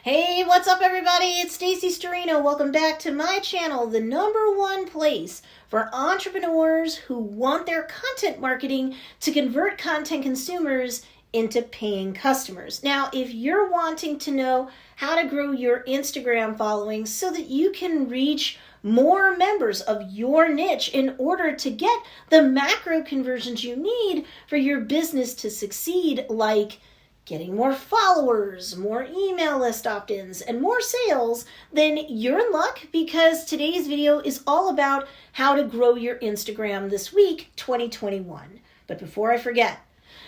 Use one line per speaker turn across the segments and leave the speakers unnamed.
Hey, what's up everybody? It's Stacey Storino. Welcome back to my channel, the #1 place for entrepreneurs who want their content marketing to convert content consumers into paying customers. Now, if you're wanting to know how to grow your Instagram following so that you can reach more members of your niche in order to get the macro conversions you need for your business to succeed, like getting more followers, more email list opt-ins, and more sales, then you're in luck because today's video is all about how to grow your Instagram this week, 2021. But before I forget,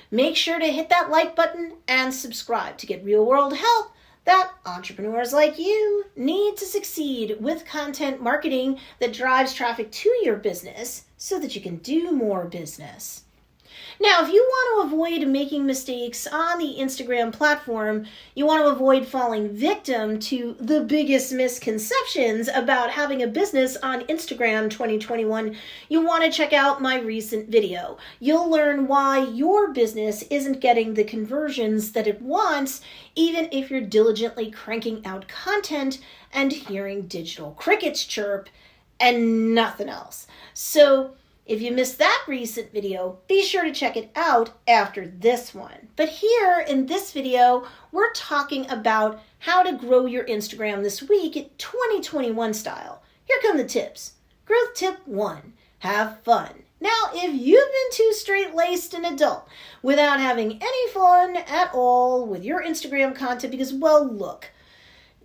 make sure to hit that like button and subscribe to get real-world help that entrepreneurs like you need to succeed with content marketing that drives traffic to your business so that you can do more business. Now, if you want to avoid making mistakes on the Instagram platform, you want to avoid falling victim to the biggest misconceptions about having a business on Instagram 2021, you want to check out my recent video. You'll learn why your business isn't getting the conversions that it wants, even if you're diligently cranking out content and hearing digital crickets chirp and nothing else. So, if you missed that recent video, be sure to check it out after this one. But here in this video, we're talking about how to grow your Instagram this week at 2021 style. Here come the tips. Growth tip 1, have fun. Now, if you've been too straight-laced an adult without having any fun at all with your Instagram content because, well, look,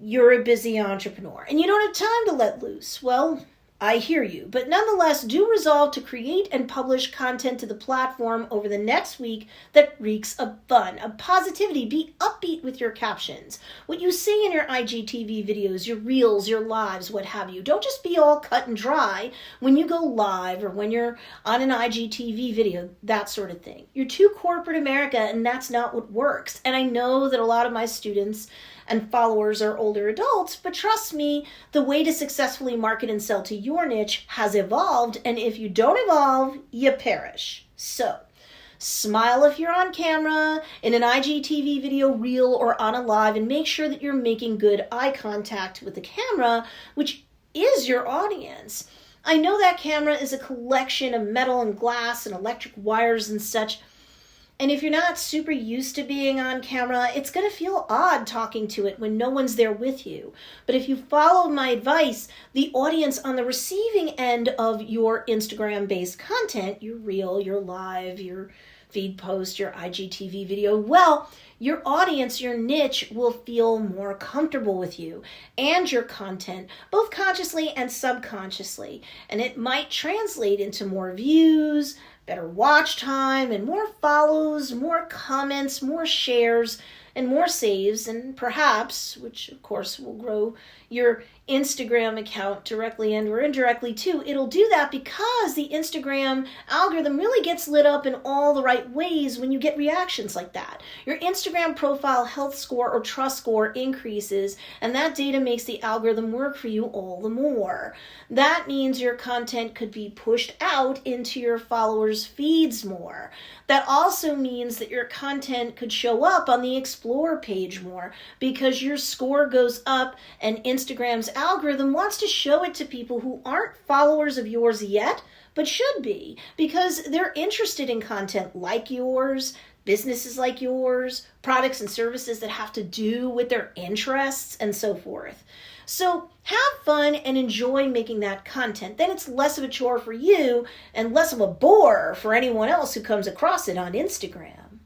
you're a busy entrepreneur and you don't have time to let loose, well, I hear you, but nonetheless, do resolve to create and publish content to the platform over the next week that reeks of fun, of positivity. Be upbeat with your captions. What you say in your IGTV videos, your reels, your lives, what have you. Don't just be all cut and dry when you go live or when you're on an IGTV video, that sort of thing. You're too corporate America, and that's not what works. And I know that a lot of my students and followers are older adults, but trust me, the way to successfully market and sell to your niche has evolved, and if you don't evolve, you perish. So, smile if you're on camera, in an IGTV video, reel, or on a live, and make sure that you're making good eye contact with the camera, which is your audience. I know that camera is a collection of metal and glass and electric wires and such, and if you're not super used to being on camera, it's going to feel odd talking to it when no one's there with you. But if you follow my advice, the audience on the receiving end of your Instagram-based content, your reel, your live, your feed post, your IGTV video, well, your audience, your niche will feel more comfortable with you and your content, both consciously and subconsciously. And it might translate into more views, better watch time, and more follows, more comments, more shares, and more saves, and perhaps, which of course will grow your Instagram account directly and or indirectly too. It'll do that because the Instagram algorithm really gets lit up in all the right ways when you get reactions like that. Your Instagram profile health score or trust score increases, and that data makes the algorithm work for you all the more. That means your content could be pushed out into your followers' feeds more. That also means that your content could show up on the Explore page more because your score goes up and Instagram's algorithm wants to show it to people who aren't followers of yours yet, but should be, because they're interested in content like yours, businesses like yours, products and services that have to do with their interests, and so forth. So have fun and enjoy making that content. Then it's less of a chore for you and less of a bore for anyone else who comes across it on Instagram.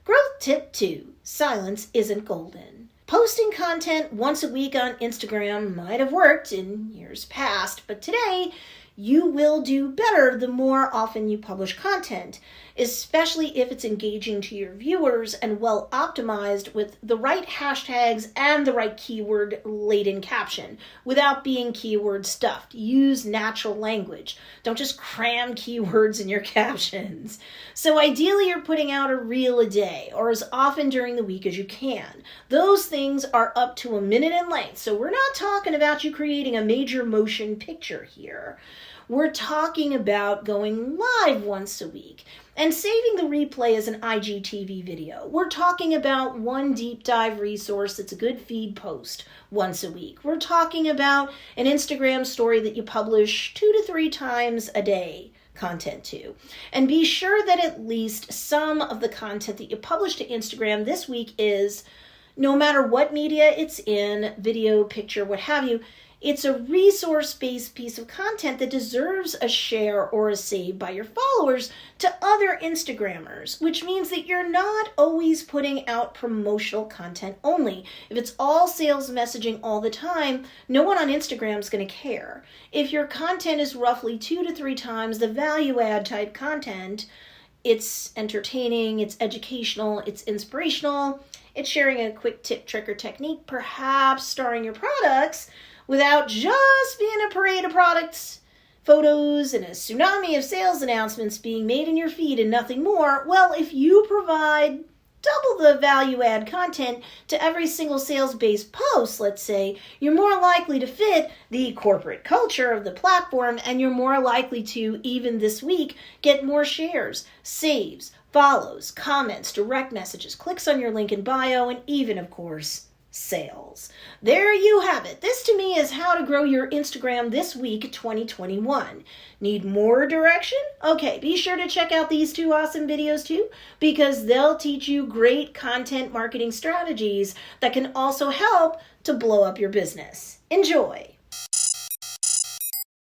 Growth tip 2, silence isn't golden. Posting content once a week on Instagram might have worked in years past, but today you will do better the more often you publish content, especially if it's engaging to your viewers and well optimized with the right hashtags and the right keyword-laden caption without being keyword stuffed. Use natural language. Don't just cram keywords in your captions. So ideally you're putting out a reel a day or as often during the week as you can. Those things are up to a minute in length, so we're not talking about you creating a major motion picture here. We're talking about going live once a week and saving the replay as an IGTV video. We're talking about one deep dive resource that's a good feed post once a week. We're talking about an Instagram story that you publish 2 to 3 times a day content to. And be sure that at least some of the content that you publish to Instagram this week is, no matter what media it's in, video, picture, what have you, it's a resource-based piece of content that deserves a share or a save by your followers to other Instagrammers, which means that you're not always putting out promotional content only. If it's all sales messaging all the time, no one on Instagram is going to care. If your content is roughly 2 to 3 times the value add type content, it's entertaining, it's educational, it's inspirational, it's sharing a quick tip, trick, or technique, perhaps starring your products, without just being a parade of products, photos, and a tsunami of sales announcements being made in your feed and nothing more. Well, if you provide double the value add content to every single sales-based post, let's say, you're more likely to fit the corporate culture of the platform, and you're more likely to, even this week, get more shares, saves, follows, comments, direct messages, clicks on your link in bio, and even, of course, sales. There you have it. This to me is how to grow your Instagram this week, 2021. Need more direction? Okay, be sure to check out these 2 awesome videos too, because they'll teach you great content marketing strategies that can also help to blow up your business. Enjoy.